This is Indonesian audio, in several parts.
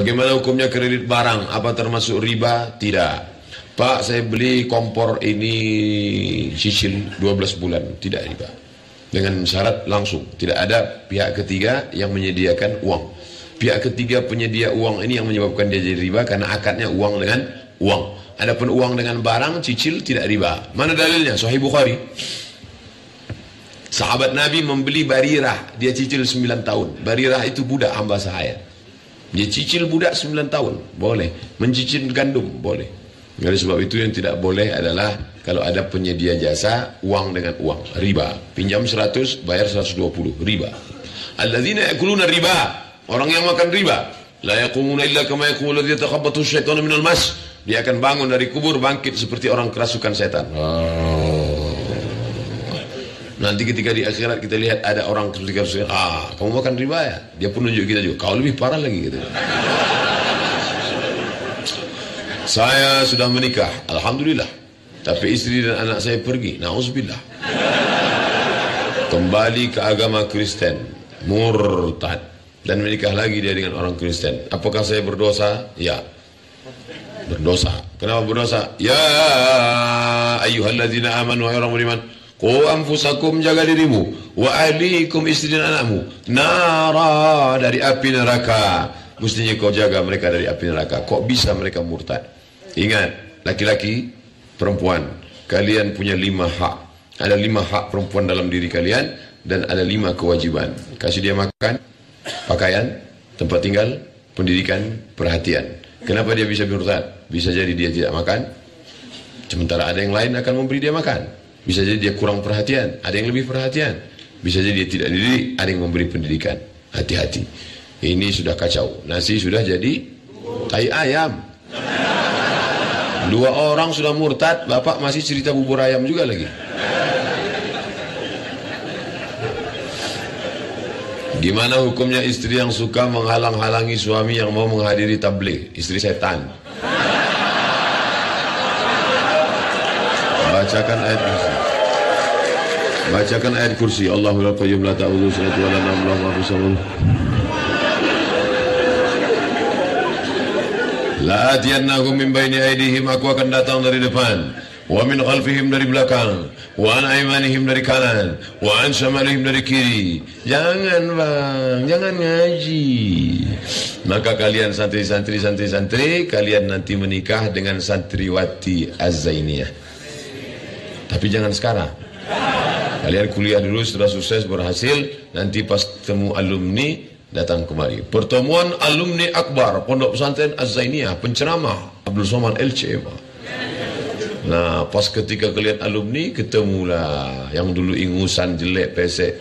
Bagaimana hukumnya kredit barang? Apa termasuk riba? Tidak. Pak, saya beli kompor ini cicil 12 bulan. Tidak riba. Dengan syarat langsung. Tidak ada pihak ketiga yang menyediakan uang. Pihak ketiga penyedia uang ini yang menyebabkan dia jadi riba karena akadnya uang dengan uang. Adapun uang dengan barang cicil tidak riba. Mana dalilnya? Sahih Bukhari. Sahabat Nabi membeli Barirah, dia cicil 9 tahun. Barirah itu budak hamba sahaya. Dia cicil budak 9 tahun, boleh. Mencicil gandum, boleh. Oleh sebab itu yang tidak boleh adalah kalau ada penyedia jasa uang dengan uang, riba. Pinjam 100, bayar 120, riba. Alladzina yakuluna riba, orang yang makan riba. La yaqumuna illa kama yaqulu alladzi yatakhabbathu asyaitanu minal mas. Dia akan bangun dari kubur bangkit seperti orang kerasukan setan. Nanti ketika di akhirat kita lihat ada orang ketika kamu makan riba ya? Dia pun nunjuk kita juga. Kau lebih parah lagi gitu. Saya sudah menikah, alhamdulillah. Tapi istri dan anak saya pergi, na'udzubillah. Kembali ke agama Kristen, murtad, dan menikah lagi dia dengan orang Kristen. Apakah saya berdosa? Ya. Berdosa. Kenapa berdosa? Ya ayyuhalladzina amanu wa orang beriman. Qu anfusakum, jaga dirimu, wa ahlikum, istri dan anakmu, nara, dari api neraka. Mestinya kau jaga mereka dari api neraka. Kok bisa mereka murtad? Ingat, laki-laki, perempuan, kalian punya 5 hak. Ada 5 hak perempuan dalam diri kalian dan ada 5 kewajiban. Kasih dia makan, pakaian, tempat tinggal, pendidikan, perhatian. Kenapa dia bisa murtad? Bisa jadi dia tidak makan, sementara ada yang lain akan memberi dia makan. Bisa jadi dia kurang perhatian, ada yang lebih perhatian. Bisa jadi dia tidak dididik, ada yang memberi pendidikan. Hati-hati. Ini sudah kacau. Nasi sudah jadi tai ayam. 2 orang sudah murtad, bapak masih cerita bubur ayam juga lagi. Gimana hukumnya istri yang suka menghalang-halangi suami yang mau menghadiri tabligh? Istri setan. Bacakan ayat kursi. Bacakan ayat kursi. Allahul qayyum la ta'udhu sinatun wa la nawm lahu ma fis samawati. La atiyannahum min baini aydihim, aku akan datang dari depan, wa min khalfihim, dari belakang, wa an aymanihim, dari kanan, wa an shamalihim, dari kiri. Jangan bang, jangan ngaji. Maka kalian santri, kalian nanti menikah dengan santriwati Az-Zainiyah. Tapi jangan sekarang. Kalian kuliah dulu, setelah sukses berhasil, nanti pas ketemu alumni datang kemari. Pertemuan alumni akbar Pondok Pesantren Az-Zainiyah, penceramah Abdul Somad LC. Nah, pas ketika kalian alumni, ketemulah yang dulu ingusan jelek pesek,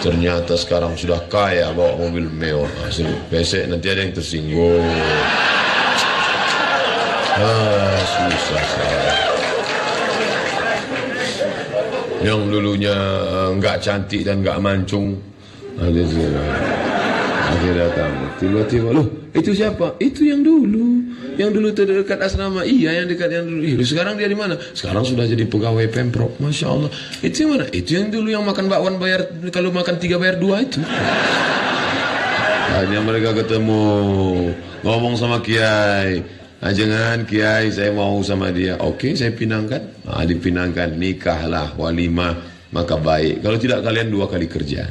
ternyata sekarang sudah kaya, bawa mobil mewah. Pesek nanti ada yang tersinggung. Susah saya. Yang dulunya enggak cantik dan enggak mancung, akhirnya datang tiba-tiba, loh itu siapa? Itu yang dulu terdekat asrama. Iya, yang dekat yang dulu. Sekarang dia di mana? Sekarang sudah jadi pegawai Pemprov. Masya Allah. Itu yang mana? Itu yang dulu yang makan bakwan bayar, kalau makan 3 bayar 2 itu. Akhirnya mereka ketemu, ngomong sama kiai. Jangan kiai, saya mau sama dia. Oke, saya pinangkan. Dipinangkan, nikahlah, walimah, maka baik. Kalau tidak, kalian 2 kali kerja.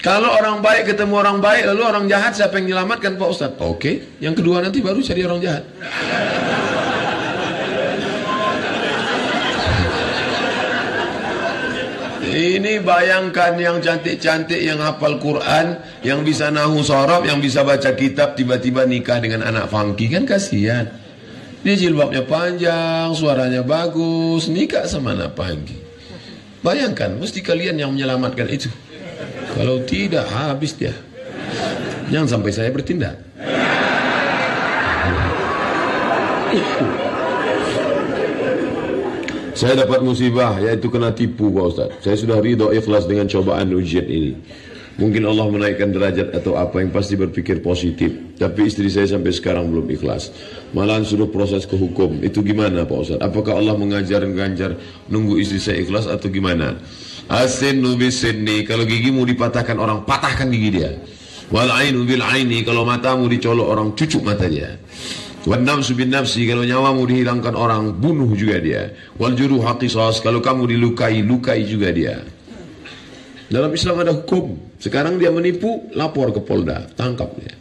Kalau orang baik ketemu orang baik, lalu orang jahat, siapa yang menyelamatkan Pak Ustadz? Oke, yang kedua nanti baru cari orang jahat. Ini bayangkan yang cantik-cantik, yang hafal Quran, yang bisa nahu sorob, yang bisa baca kitab, tiba-tiba nikah dengan anak funky, kan kasihan. Dia jilbabnya panjang, suaranya bagus, nikah sama anak funky. Bayangkan, mesti kalian yang menyelamatkan itu. Kalau tidak, habis dia. Jangan sampai saya bertindak. Saya dapat musibah, yaitu kena tipu Pak Ustaz. Saya sudah ridho ikhlas dengan cobaan ujian ini. Mungkin Allah menaikkan derajat atau apa, yang pasti berpikir positif. Tapi istri saya sampai sekarang belum ikhlas. Malahan suruh proses ke hukum. Itu gimana Pak Ustaz? Apakah Allah mengajar nunggu istri saya ikhlas atau gimana? Asin nubis sini. Kalau gigimu dipatahkan orang, patahkan gigi dia. Wal ainu bil aini, kalau matamu dicolok orang cucuk mata dia. Wan nafsu bin nafsi, kalau nyawamu dihilangkan orang bunuh juga dia. Wal juruha qisas, kalau kamu dilukai, lukai juga dia. Dalam Islam ada hukum. Sekarang dia menipu, lapor ke Polda, tangkap dia.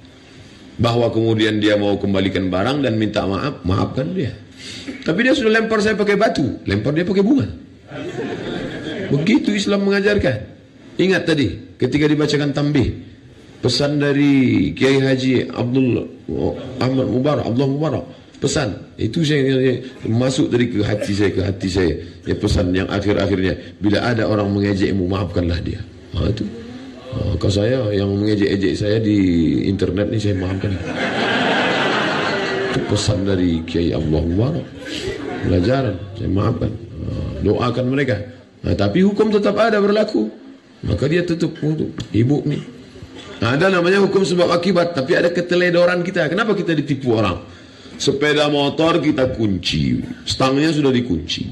Bahwa kemudian dia mau kembalikan barang dan minta maaf, maafkan dia. Tapi dia sudah lempar saya pakai batu, lempar dia pakai bunga. Begitu Islam mengajarkan. Ingat tadi ketika dibacakan tambih, pesan dari Kiai Haji Abdullah Mubarak, pesan itu saya masuk dari ke hati saya, ya pesan yang akhir-akhirnya, bila ada orang mengejekmu, maafkanlah dia. Itu kalau saya yang mengejek-ejek saya di internet ini, saya maafkan. Itu pesan dari Kiai Abdullah Mubarak, pelajaran, saya maafkan. Doakan mereka. Tapi hukum tetap ada berlaku, maka dia tutup ibu nih. Ada namanya hukum sebab akibat, tapi ada keteledoran kita. Kenapa kita ditipu orang? Sepeda motor kita kunci, stangnya sudah dikunci,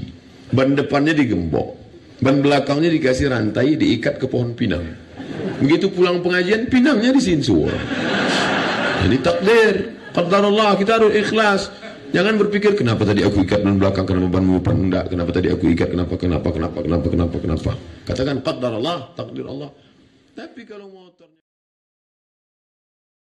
ban depannya digembok, ban belakangnya dikasih rantai, diikat ke pohon pinang. Begitu pulang pengajian, pinangnya disinsur. Jadi takdir, qadarullah, kita harus ikhlas. Jangan berpikir kenapa tadi aku ikat ban belakang, kenapa ban depan enggak, kenapa tadi aku ikat, kenapa. Katakan qadarullah, takdir Allah. Tapi kalau motornya